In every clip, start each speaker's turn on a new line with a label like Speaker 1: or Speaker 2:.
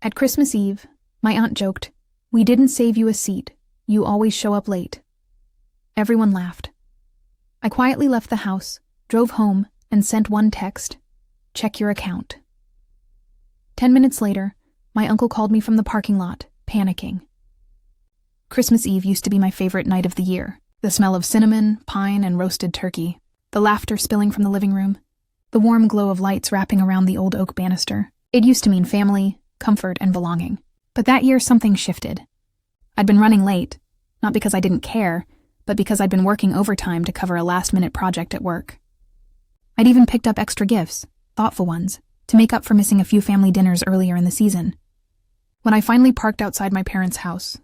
Speaker 1: At Christmas Eve, my aunt joked, "We didn't save you a seat. You always show up late." Everyone laughed. I quietly left the house, drove home, and sent one text, "Check your account." 10 minutes later, my uncle called me from the parking lot, panicking. Christmas Eve used to be my favorite night of the year. The smell of cinnamon, pine, and roasted turkey, the laughter spilling from the living room, the warm glow of lights wrapping around the old oak banister. It used to mean family, comfort, and belonging. But that year something shifted. I'd been running late, not because I didn't care, but because I'd been working overtime to cover a last-minute project at work. I'd even picked up extra gifts, thoughtful ones, to make up for missing a few family dinners earlier in the season. When I finally parked outside my parents' house,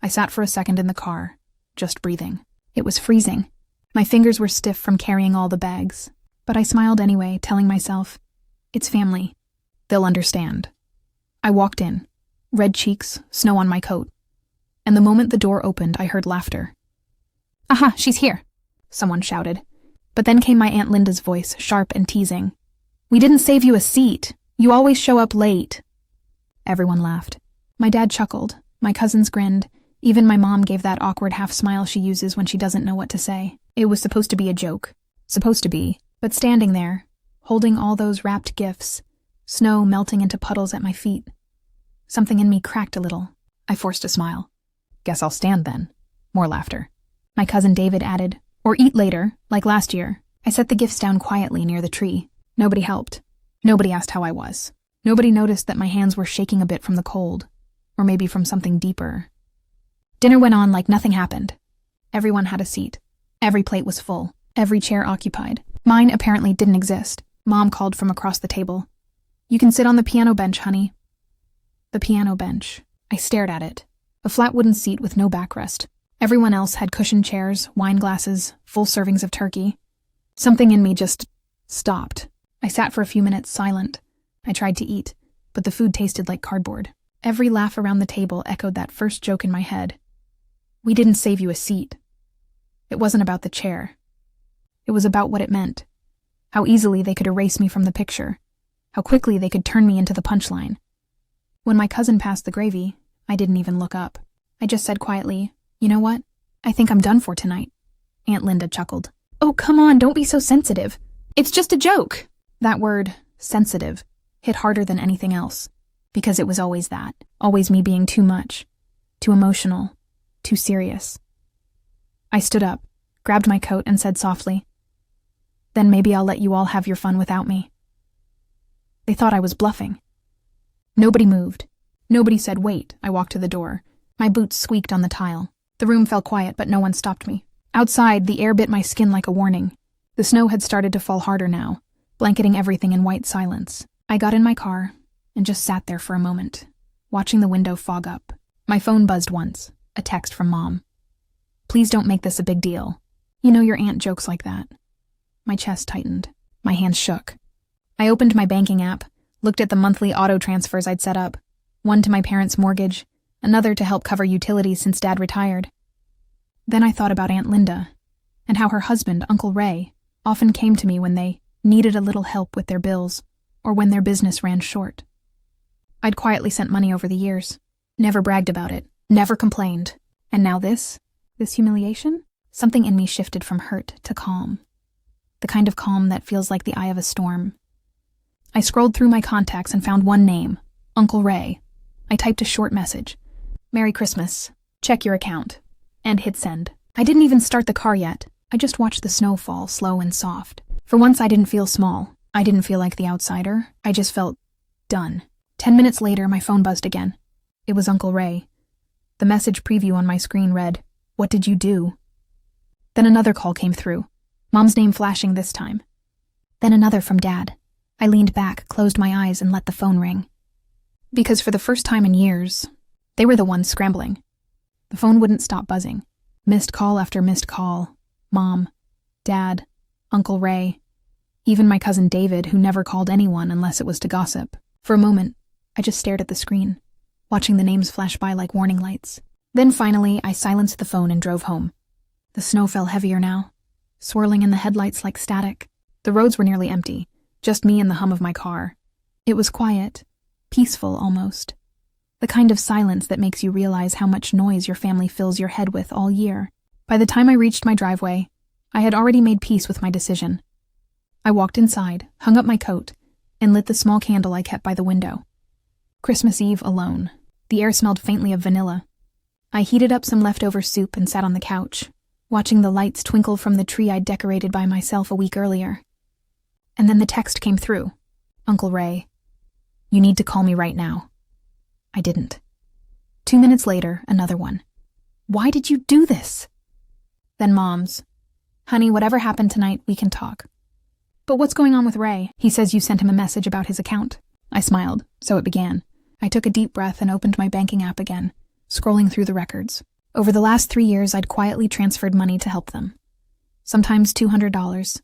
Speaker 1: I sat for a second in the car, just breathing. It was freezing. My fingers were stiff from carrying all the bags, but I smiled anyway, telling myself, "It's family. They'll understand." I walked in, red cheeks, snow on my coat, and the moment the door opened, I heard laughter. "Aha, she's here," someone shouted. But then came my Aunt Linda's voice, sharp and teasing. "We didn't save you a seat. You always show up late." Everyone laughed. My dad chuckled, my cousins grinned, even my mom gave that awkward half-smile she uses when she doesn't know what to say. It was supposed to be a joke. Supposed to be. But standing there, holding all those wrapped gifts, snow melting into puddles at my feet, something in me cracked a little. I forced a smile. "Guess I'll stand then." More laughter. My cousin David added, "Or eat later, like last year." I set the gifts down quietly near the tree. Nobody helped. Nobody asked how I was. Nobody noticed that my hands were shaking a bit from the cold, or maybe from something deeper. Dinner went on like nothing happened. Everyone had a seat. Every plate was full. Every chair occupied. Mine apparently didn't exist. Mom called from across the table. "You can sit on the piano bench, honey." The piano bench. I stared at it. A flat wooden seat with no backrest. Everyone else had cushioned chairs, wine glasses, full servings of turkey. Something in me just stopped. I sat for a few minutes silent. I tried to eat, but the food tasted like cardboard. Every laugh around the table echoed that first joke in my head. "We didn't save you a seat." It wasn't about the chair. It was about what it meant. How easily they could erase me from the picture. How quickly they could turn me into the punchline. When my cousin passed the gravy, I didn't even look up. I just said quietly, "You know what? I think I'm done for tonight." Aunt Linda chuckled. "Oh, come on, don't be so sensitive. It's just a joke." That word, sensitive, hit harder than anything else. Because it was always that. Always me being too much. Too emotional. Too serious. I stood up, grabbed my coat, and said softly, "Then maybe I'll let you all have your fun without me." They thought I was bluffing. Nobody moved. Nobody said wait. I walked to the door. My boots squeaked on the tile. The room fell quiet, but no one stopped me. Outside, the air bit my skin like a warning. The snow had started to fall harder now, blanketing everything in white silence. I got in my car and just sat there for a moment, watching the window fog up. My phone buzzed once, a text from Mom. "Please don't make this a big deal. You know your aunt jokes like that." My chest tightened. My hands shook. I opened my banking app, looked at the monthly auto transfers I'd set up, one to my parents' mortgage, another to help cover utilities since Dad retired. Then I thought about Aunt Linda, and how her husband, Uncle Ray, often came to me when they needed a little help with their bills, or when their business ran short. I'd quietly sent money over the years, never bragged about it, never complained. And now this humiliation? Something in me shifted from hurt to calm. The kind of calm that feels like the eye of a storm. I scrolled through my contacts and found one name, Uncle Ray. I typed a short message. "Merry Christmas. Check your account." And hit send. I didn't even start the car yet. I just watched the snow fall slow and soft. For once I didn't feel small. I didn't feel like the outsider. I just felt done. 10 minutes later, my phone buzzed again. It was Uncle Ray. The message preview on my screen read, "What did you do?" Then another call came through. Mom's name flashing this time. Then another from Dad. I leaned back, closed my eyes, and let the phone ring. Because for the first time in years, they were the ones scrambling. The phone wouldn't stop buzzing. Missed call after missed call. Mom, Dad, Uncle Ray, even my cousin David, who never called anyone unless it was to gossip. For a moment, I just stared at the screen, watching the names flash by like warning lights. Then finally, I silenced the phone and drove home. The snow fell heavier now, swirling in the headlights like static. The roads were nearly empty, just me and the hum of my car. It was quiet, peaceful almost. The kind of silence that makes you realize how much noise your family fills your head with all year. By the time I reached my driveway, I had already made peace with my decision. I walked inside, hung up my coat, and lit the small candle I kept by the window. Christmas Eve alone. The air smelled faintly of vanilla. I heated up some leftover soup and sat on the couch, watching the lights twinkle from the tree I'd decorated by myself a week earlier. And then the text came through. Uncle Ray, you need to call me right now. I didn't. 2 minutes later, another one. Why did you do this? Then Mom's. Honey, whatever happened tonight, we can talk. But what's going on with Ray? He says you sent him a message about his account. I smiled, so it began. I took a deep breath and opened my banking app again, scrolling through the records. Over the last 3 years, I'd quietly transferred money to help them. Sometimes $200,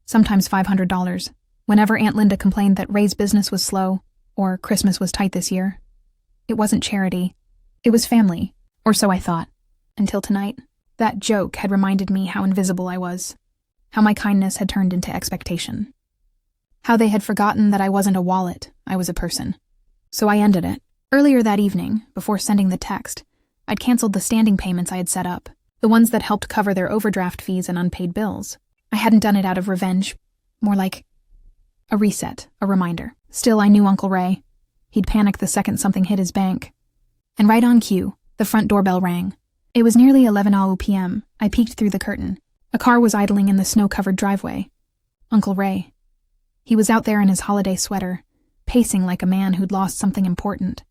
Speaker 1: sometimes $500. Whenever Aunt Linda complained that Ray's business was slow, or Christmas was tight this year. It wasn't charity. It was family, or so I thought. Until tonight, that joke had reminded me how invisible I was, how my kindness had turned into expectation, how they had forgotten that I wasn't a wallet, I was a person. So I ended it. Earlier that evening, before sending the text, I'd canceled the standing payments I had set up, the ones that helped cover their overdraft fees and unpaid bills. I hadn't done it out of revenge, more like a reset, a reminder. Still, I knew Uncle Ray. He'd panic the second something hit his bank. And right on cue, the front doorbell rang. It was nearly 11 p.m. I peeked through the curtain. A car was idling in the snow-covered driveway. Uncle Ray. He was out there in his holiday sweater, pacing like a man who'd lost something important.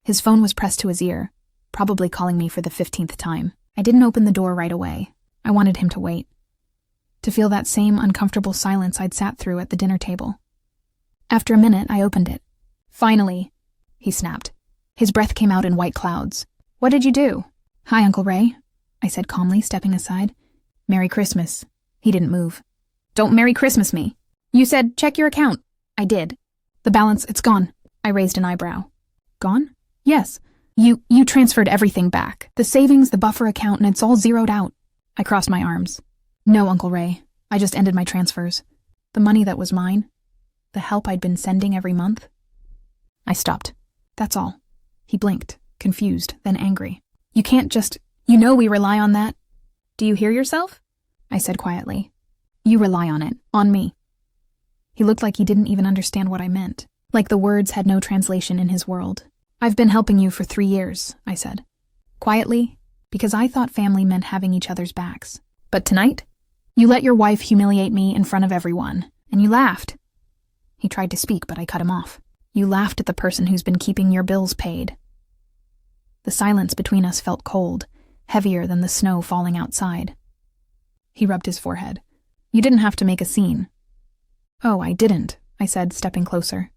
Speaker 1: His phone was pressed to his ear, probably calling me for the 15th time. I didn't open the door right away. I wanted him to wait. To feel that same uncomfortable silence I'd sat through at the dinner table. After a minute, I opened it. Finally, he snapped. His breath came out in white clouds. What did you do? Hi, Uncle Ray, I said calmly, stepping aside. Merry Christmas. He didn't move. Don't Merry Christmas me. You said, check your account. I did. The balance, it's gone. I raised an eyebrow. Gone? Yes. You transferred everything back. The savings, the buffer account, and it's all zeroed out. I crossed my arms. No, Uncle Ray. I just ended my transfers. The money that was mine. The help I'd been sending every month. I stopped. That's all. He blinked, confused, then angry. You can't just... You know we rely on that. Do you hear yourself? I said quietly. You rely on it. On me. He looked like he didn't even understand what I meant. Like the words had no translation in his world. I've been helping you for 3 years, I said. Quietly, because I thought family meant having each other's backs. But tonight, you let your wife humiliate me in front of everyone, and you laughed. He tried to speak, but I cut him off. You laughed at the person who's been keeping your bills paid. The silence between us felt cold, heavier than the snow falling outside. He rubbed his forehead. You didn't have to make a scene. Oh, I didn't, I said, stepping closer.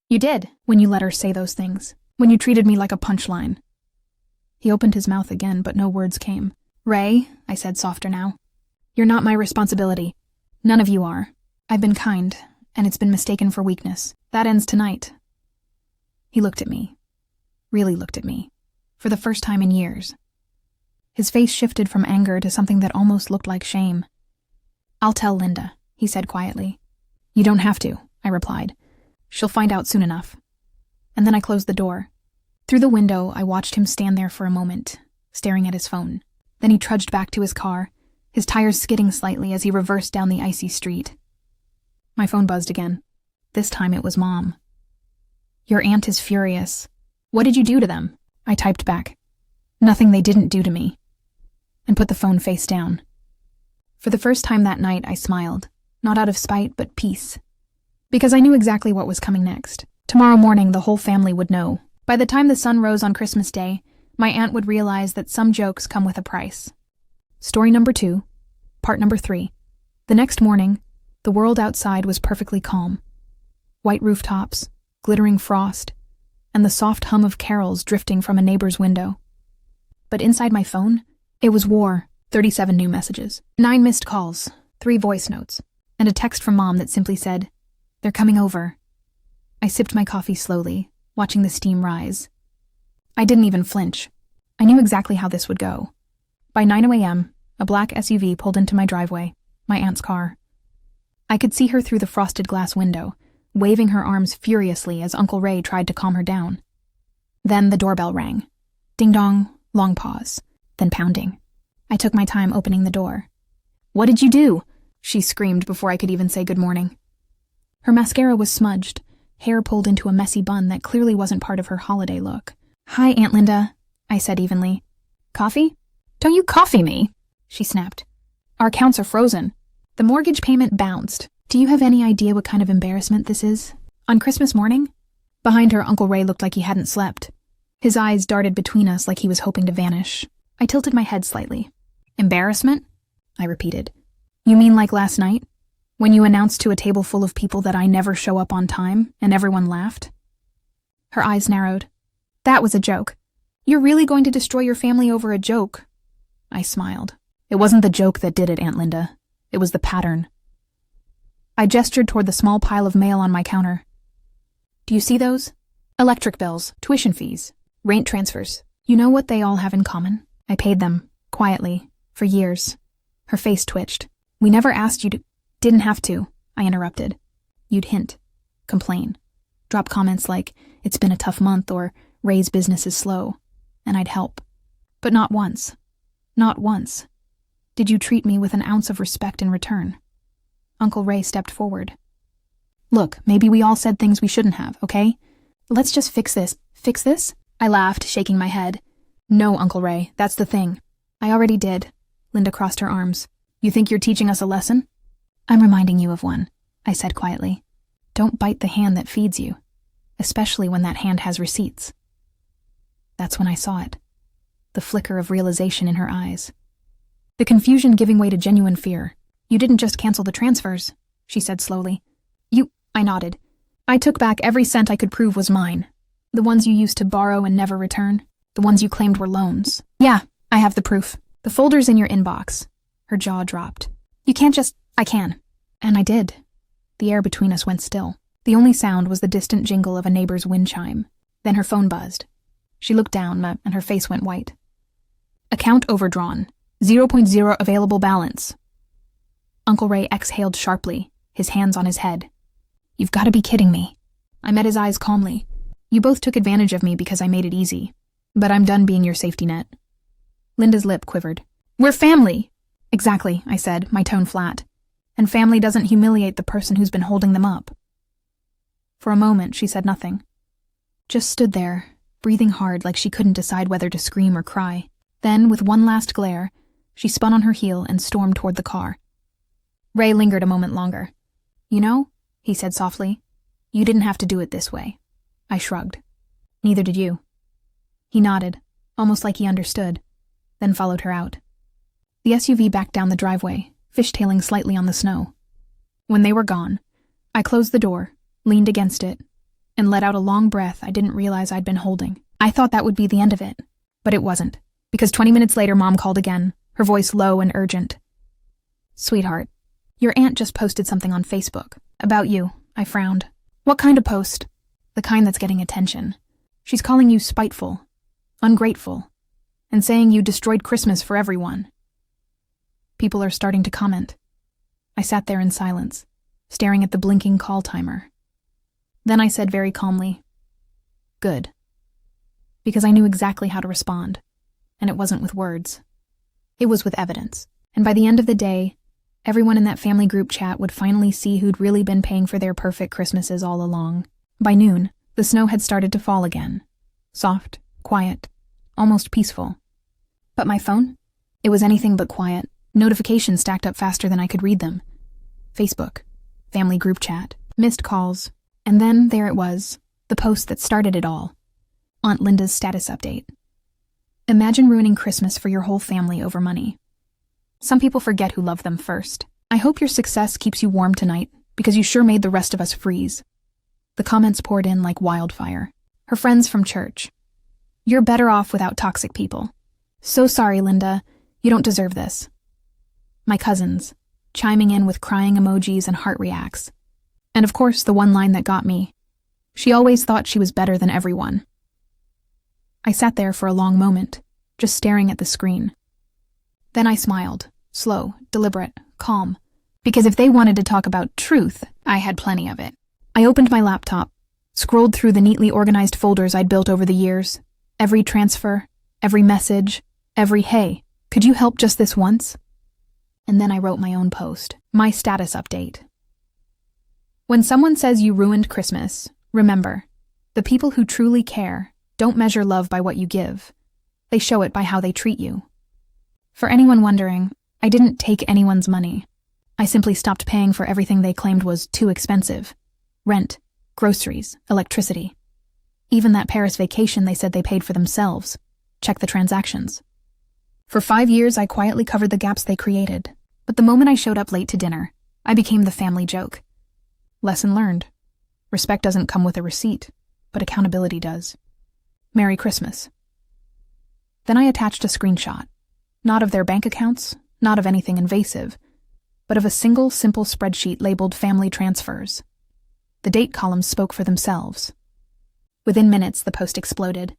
Speaker 1: You did, when you let her say those things, when you treated me like a punchline. He opened his mouth again, but no words came. Ray, I said softer now, you're not my responsibility. None of you are. I've been kind, and it's been mistaken for weakness. That ends tonight. He looked at me. Really looked at me. For the first time in years. His face shifted from anger to something that almost looked like shame. I'll tell Linda, he said quietly. You don't have to, I replied. She'll find out soon enough. And then I closed the door. Through the window, I watched him stand there for a moment, staring at his phone. Then he trudged back to his car, his tires skidding slightly as he reversed down the icy street. My phone buzzed again. This time it was Mom. Your aunt is furious. What did you do to them? I typed back. Nothing they didn't do to me. And put the phone face down. For the first time that night, I smiled, not out of spite, but peace. Because I knew exactly what was coming next. Tomorrow morning, the whole family would know. By the time the sun rose on Christmas Day, my aunt would realize that some jokes come with a price. Story number 2, part number 3. The next morning, the world outside was perfectly calm. White rooftops, glittering frost, and the soft hum of carols drifting from a neighbor's window. But inside my phone, it was war. 37 new messages, 9 missed calls, 3 voice notes, and a text from Mom that simply said, "They're coming over." I sipped my coffee slowly, watching the steam rise. I didn't even flinch. I knew exactly how this would go. By 9 a.m., a black SUV pulled into my driveway, my aunt's car. I could see her through the frosted glass window, waving her arms furiously as Uncle Ray tried to calm her down. Then the doorbell rang. Ding dong, long pause, then pounding. I took my time opening the door. "What did you do?" she screamed before I could even say good morning. Her mascara was smudged, hair pulled into a messy bun that clearly wasn't part of her holiday look. "Hi, Aunt Linda," I said evenly. "Coffee?" "Don't you coffee me," she snapped. "Our accounts are frozen." The mortgage payment bounced. "Do you have any idea what kind of embarrassment this is? On Christmas morning?" Behind her, Uncle Ray looked like he hadn't slept. His eyes darted between us like he was hoping to vanish. I tilted my head slightly. "Embarrassment?" I repeated. "You mean like last night? When you announced to a table full of people that I never show up on time, and everyone laughed?" Her eyes narrowed. "That was a joke. You're really going to destroy your family over a joke?" I smiled. "It wasn't the joke that did it, Aunt Linda. It was the pattern." I gestured toward the small pile of mail on my counter. "Do you see those? Electric bills, tuition fees, rent transfers. You know what they all have in common? I paid them, quietly, for years." Her face twitched. "We never asked you to—" "Didn't have to," I interrupted. "You'd hint, complain, drop comments like, 'It's been a tough month,' or 'Ray's business is slow,' and I'd help. But not once. Not once did you treat me with an ounce of respect in return." Uncle Ray stepped forward. "Look, maybe we all said things we shouldn't have, okay? Let's just fix this." "Fix this?" I laughed, shaking my head. "No, Uncle Ray, that's the thing." "I already did." Linda crossed her arms. "You think you're teaching us a lesson?" "I'm reminding you of one," I said quietly. "Don't bite the hand that feeds you, especially when that hand has receipts." That's when I saw it. The flicker of realization in her eyes. The confusion giving way to genuine fear. "You didn't just cancel the transfers," she said slowly. I nodded. "I took back every cent I could prove was mine. The ones you used to borrow and never return. The ones you claimed were loans. Yeah, I have the proof. The folder's in your inbox." Her jaw dropped. "You can't just—" "I can." And I did. The air between us went still. The only sound was the distant jingle of a neighbor's wind chime. Then her phone buzzed. She looked down, and her face went white. "Account overdrawn. 0.0 available balance." Uncle Ray exhaled sharply, his hands on his head. "You've got to be kidding me." I met his eyes calmly. "You both took advantage of me because I made it easy. But I'm done being your safety net." Linda's lip quivered. "We're family." "Exactly," I said, my tone flat. "And family doesn't humiliate the person who's been holding them up." For a moment, she said nothing. Just stood there, breathing hard like she couldn't decide whether to scream or cry. Then, with one last glare, she spun on her heel and stormed toward the car. Ray lingered a moment longer. "You know," he said softly, "you didn't have to do it this way." I shrugged. "Neither did you." He nodded, almost like he understood, then followed her out. The SUV backed down the driveway, fishtailing slightly on the snow. When they were gone, I closed the door, leaned against it, and let out a long breath I didn't realize I'd been holding. I thought that would be the end of it, but it wasn't, because 20 minutes later Mom called again, her voice low and urgent. "Sweetheart, your aunt just posted something on Facebook. About you." I frowned. "What kind of post?" "The kind that's getting attention. She's calling you spiteful, ungrateful, and saying you destroyed Christmas for everyone." People are starting to comment. I sat there in silence, staring at the blinking call timer. Then I said very calmly, "Good." Because I knew exactly how to respond, and it wasn't with words. It was with evidence. And by the end of the day, everyone in that family group chat would finally see who'd really been paying for their perfect Christmases all along. By noon, the snow had started to fall again. Soft, quiet, almost peaceful. But my phone? It was anything but quiet. Notifications stacked up faster than I could read them. Facebook, family group chat, missed calls, and then there it was, the post that started it all. Aunt Linda's status update. Imagine ruining Christmas for your whole family over money. Some people forget who loved them first. I hope your success keeps you warm tonight, because you sure made the rest of us freeze. The comments poured in like wildfire. Her friends from church. You're better off without toxic people. So sorry, Linda. You don't deserve this. My cousins, chiming in with crying emojis and heart reacts. And of course, the one line that got me. She always thought she was better than everyone. I sat there for a long moment, just staring at the screen. Then I smiled, slow, deliberate, calm, because if they wanted to talk about truth, I had plenty of it. I opened my laptop, Scrolled through the neatly organized folders I'd built over the years. Every transfer, every message, every "hey, could you help just this once?" And then I wrote my own post, my status update. When someone says you ruined Christmas, remember, the people who truly care don't measure love by what you give. They show it by how they treat you. For anyone wondering, I didn't take anyone's money. I simply stopped paying for everything they claimed was too expensive. Rent, groceries, electricity. Even that Paris vacation they said they paid for themselves. Check the transactions. For 5 years, I quietly covered the gaps they created. But the moment I showed up late to dinner, I became the family joke. Lesson learned. Respect doesn't come with a receipt, but accountability does. Merry Christmas. Then I attached a screenshot. Not of their bank accounts, not of anything invasive, but of a single, simple spreadsheet labeled family transfers. The date columns spoke for themselves. Within minutes, the post exploded.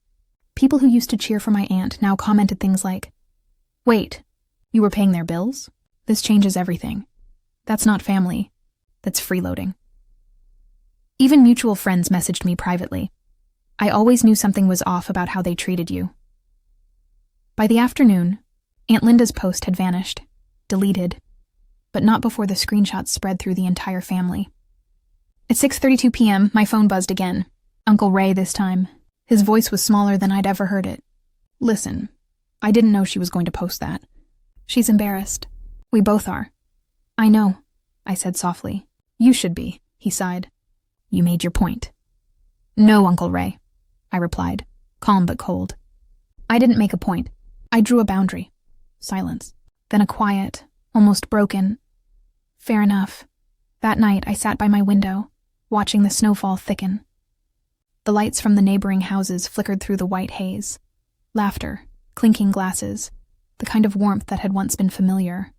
Speaker 1: People who used to cheer for my aunt now commented things like, "Wait, you were paying their bills? This changes everything. That's not family. That's freeloading." Even mutual friends messaged me privately. I always knew something was off about how they treated you. By the afternoon, Aunt Linda's post had vanished, deleted, but not before the screenshots spread through the entire family. At 6:32 p.m., my phone buzzed again. Uncle Ray this time. His voice was smaller than I'd ever heard it. "Listen, I didn't know she was going to post that. She's embarrassed. We both are." "I know," I said softly. "You should be," he sighed. "You made your point." "No, Uncle Ray," I replied, calm but cold. I didn't make a point. I drew a boundary. Silence. Then a quiet, almost broken, "Fair enough." That night, I sat by my window, watching the snowfall thicken. The lights from the neighboring houses flickered through the white haze. Laughter, clinking glasses, the kind of warmth that had once been familiar.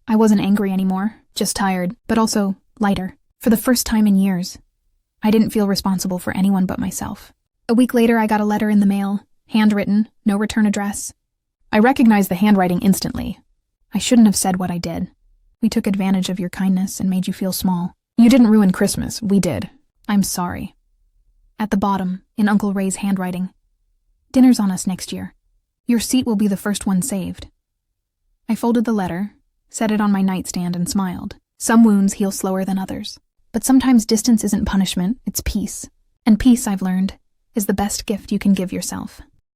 Speaker 1: I wasn't angry anymore, just tired, but also lighter. For the first time in years, I didn't feel responsible for anyone but myself. A week later, I got a letter in the mail, handwritten, no return address. I recognized the handwriting instantly. I shouldn't have said what I did. We took advantage of your kindness and made you feel small. You didn't ruin Christmas, we did. I'm sorry. At the bottom, in Uncle Ray's handwriting, "Dinner's on us next year. Your seat will be the first one saved." I folded the letter, set it on my nightstand, and smiled. Some wounds heal slower than others. But sometimes distance isn't punishment, it's peace. And peace, I've learned, is the best gift you can give yourself.